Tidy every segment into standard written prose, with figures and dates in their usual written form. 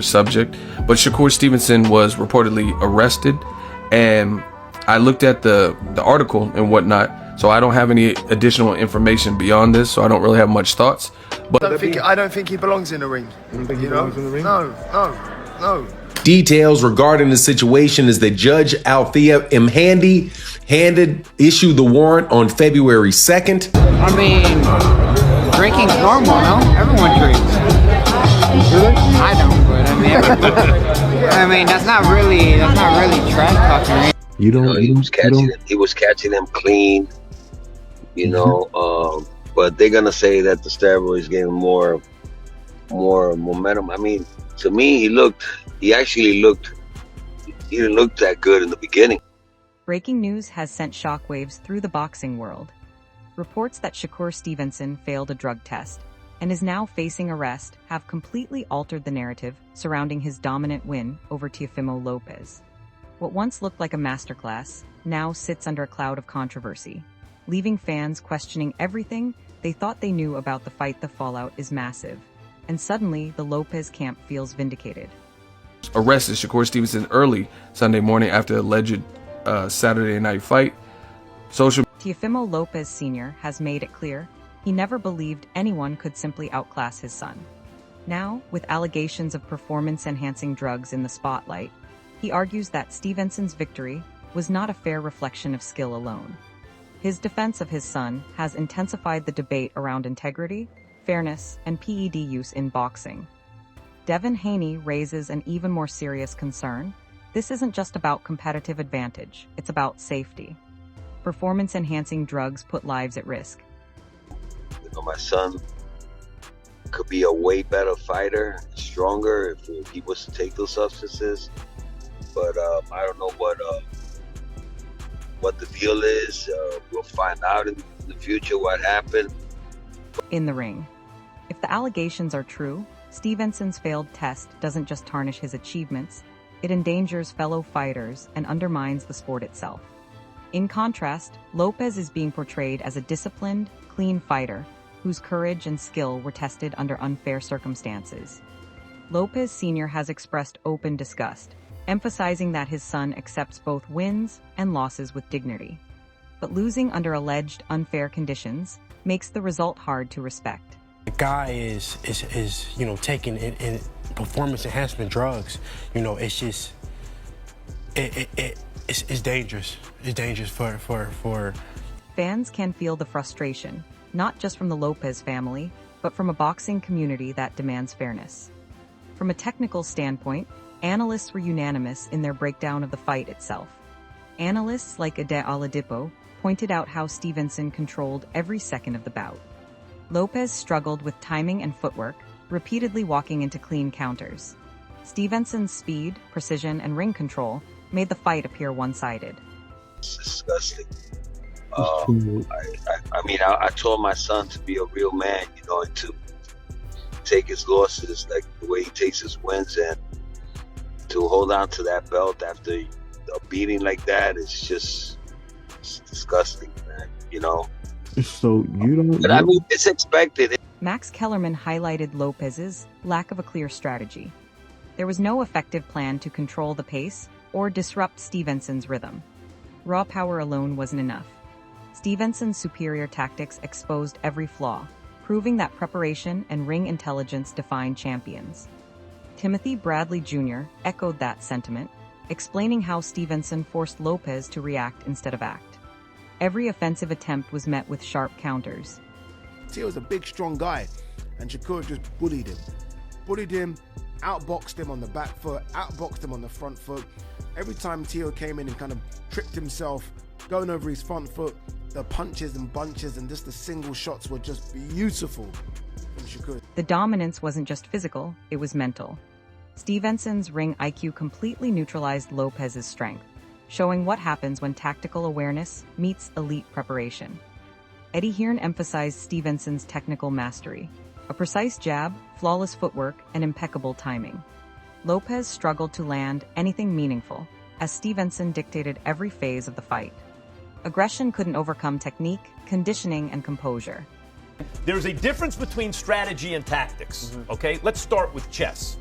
subject, but Shakur Stevenson was reportedly arrested, and I looked at the article and whatnot, so I don't have any additional information beyond this, so I don't really have much thoughts. But I don't think he belongs in the ring. You don't think he belongs in the ring? No. Details regarding the situation is that Judge Althea Mhandy issued the warrant on February 2nd. I mean, drinking's normal, no? Everyone drinks. Really? I don't, but I mean, that's not really trash talking. He was catching them clean, you know. But they're gonna say that the steroids gave him more momentum. I mean, to me, he didn't look that good in the beginning. Breaking news has sent shockwaves through the boxing world. Reports that Shakur Stevenson failed a drug test and is now facing arrest have completely altered the narrative surrounding his dominant win over Teófimo Lopez. What once looked like a masterclass now sits under a cloud of controversy, leaving fans questioning everything they thought they knew about the fight. The fallout is massive, and suddenly the Lopez camp feels vindicated. Arrested Shakur Stevenson early Sunday morning after the alleged Saturday night fight. Teófimo Lopez Sr. has made it clear he never believed anyone could simply outclass his son. Now, with allegations of performance-enhancing drugs in the spotlight, he argues that Stevenson's victory was not a fair reflection of skill alone. His defense of his son has intensified the debate around integrity, fairness, and PED use in boxing. Devin Haney raises an even more serious concern. This isn't just about competitive advantage, it's about safety. Performance-enhancing drugs put lives at risk. You know, my son could be a way better fighter, stronger if he was to take those substances. But I don't know what the deal is. We'll find out in the future what happened. In the ring. If the allegations are true, Stevenson's failed test doesn't just tarnish his achievements, it endangers fellow fighters and undermines the sport itself. In contrast, Lopez is being portrayed as a disciplined, clean fighter whose courage and skill were tested under unfair circumstances. Lopez Sr. has expressed open disgust, emphasizing that his son accepts both wins and losses with dignity. But losing under alleged unfair conditions makes the result hard to respect. The guy is taking in performance enhancement drugs. You know, it's just it's dangerous. It's dangerous for Fans can feel the frustration, not just from the Lopez family, but from a boxing community that demands fairness. From a technical standpoint, analysts were unanimous in their breakdown of the fight itself. Analysts like Ade Oladipo pointed out how Stevenson controlled every second of the bout. Lopez struggled with timing and footwork, repeatedly walking into clean counters. Stevenson's speed, precision, and ring control made the fight appear one-sided. It's disgusting. I told my son to be a real man, you know, and to take his losses like the way he takes his wins, and to hold on to that belt after a beating like that is just disgusting, man, you know. So you don't... But I mean, it's expected. Max Kellerman highlighted Lopez's lack of a clear strategy. There was no effective plan to control the pace or disrupt Stevenson's rhythm. Raw power alone wasn't enough. Stevenson's superior tactics exposed every flaw, proving that preparation and ring intelligence define champions. Timothy Bradley Jr. echoed that sentiment, explaining how Stevenson forced Lopez to react instead of act. Every offensive attempt was met with sharp counters. Teo was a big, strong guy, and Shakur just bullied him, outboxed him on the back foot, outboxed him on the front foot. Every time Teo came in and kind of tripped himself, going over his front foot, the punches and bunches and just the single shots were just beautiful from Shakur. The dominance wasn't just physical, it was mental. Stevenson's ring IQ completely neutralized Lopez's strength, showing what happens when tactical awareness meets elite preparation. Eddie Hearn emphasized Stevenson's technical mastery, a precise jab, flawless footwork, and impeccable timing. Lopez struggled to land anything meaningful, as Stevenson dictated every phase of the fight. Aggression couldn't overcome technique, conditioning, and composure. There's a difference between strategy and tactics, okay? Let's start with chess.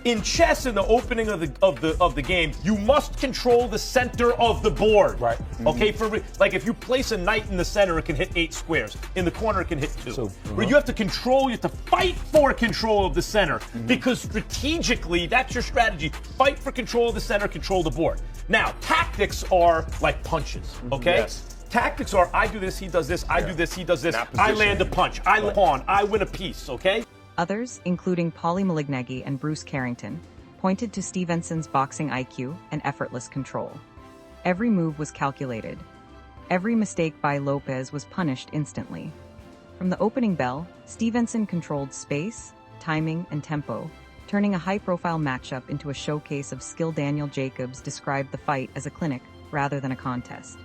In chess, in the opening of the game, you must control the center of the board. Right. Okay. Like if you place a knight in the center, it can hit 8 squares. In the corner, it can hit 2. But you have to control. You have to fight for control of the center because strategically, that's your strategy. Fight for control of the center, control the board. Now, tactics are like punches. Okay. Yes. Tactics are I do this, he does this. I do this, he does this. I land a punch. I pawn. I win a piece. Okay. Others, including Polly Malignaggi and Bruce Carrington, pointed to Stevenson's boxing IQ and effortless control. Every move was calculated. Every mistake by Lopez was punished instantly. From the opening bell, Stevenson controlled space, timing, and tempo, turning a high-profile matchup into a showcase of skill. Daniel Jacobs described the fight as a clinic rather than a contest.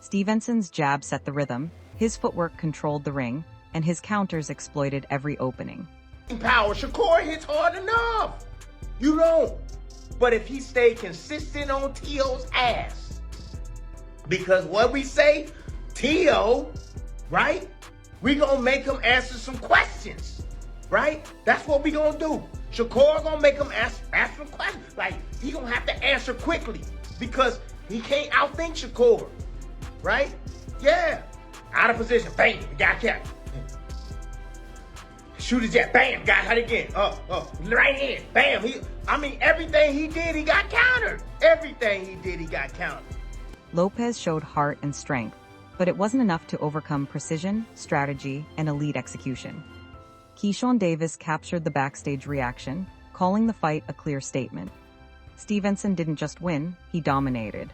Stevenson's jab set the rhythm, his footwork controlled the ring, and his counters exploited every opening. Power. Shakur hits hard enough. You don't. But if he stayed consistent on Teo's ass, because what we say, Teo, right? We gonna make him answer some questions, right? That's what we gonna do. Shakur gonna make him ask some questions. Like, he gonna have to answer quickly because he can't outthink Shakur, right? Yeah. Out of position, bang, the guy kept. Shoot his jab, bam, got hit again. Right in, bam. Everything he did, he got countered. Everything he did, he got countered. Lopez showed heart and strength, but it wasn't enough to overcome precision, strategy, and elite execution. Keyshawn Davis captured the backstage reaction, calling the fight a clear statement. Stevenson didn't just win, he dominated.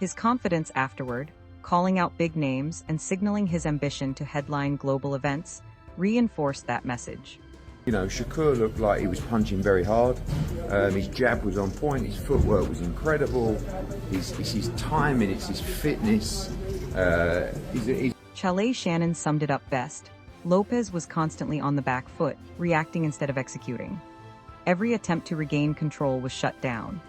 His confidence afterward, calling out big names and signaling his ambition to headline global events, reinforced that message. You know, Shakur looked like he was punching very hard. His jab was on point. His footwork was incredible. It's his timing. It's his fitness. Chalet Shannon summed it up best. Lopez was constantly on the back foot, reacting instead of executing. Every attempt to regain control was shut down.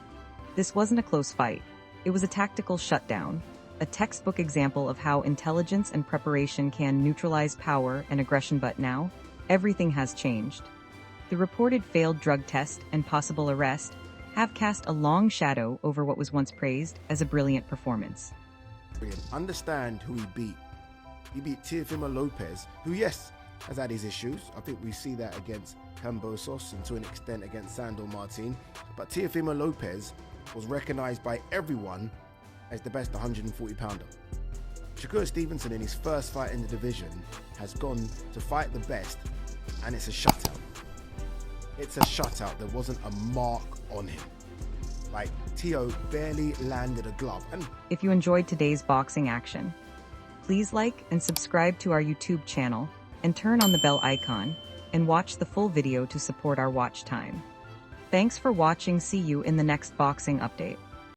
This wasn't a close fight. It was a tactical shutdown. A textbook example of how intelligence and preparation can neutralize power and aggression. But now, everything has changed. The reported failed drug test and possible arrest have cast a long shadow over what was once praised as a brilliant performance. Understand who he beat. He beat Teófimo Lopez, who, yes, has had his issues. I think we see that against Cambosos and to an extent against Sandor Martin. But Teófimo Lopez was recognized by everyone as the best 140-pounder. Shakur Stevenson, in his first fight in the division, has gone to fight the best, and it's a shutout. It's a shutout. There wasn't a mark on him. Like, Teo barely landed a glove. And if you enjoyed today's boxing action, please like and subscribe to our YouTube channel and turn on the bell icon and watch the full video to support our watch time. Thanks for watching. See you in the next boxing update.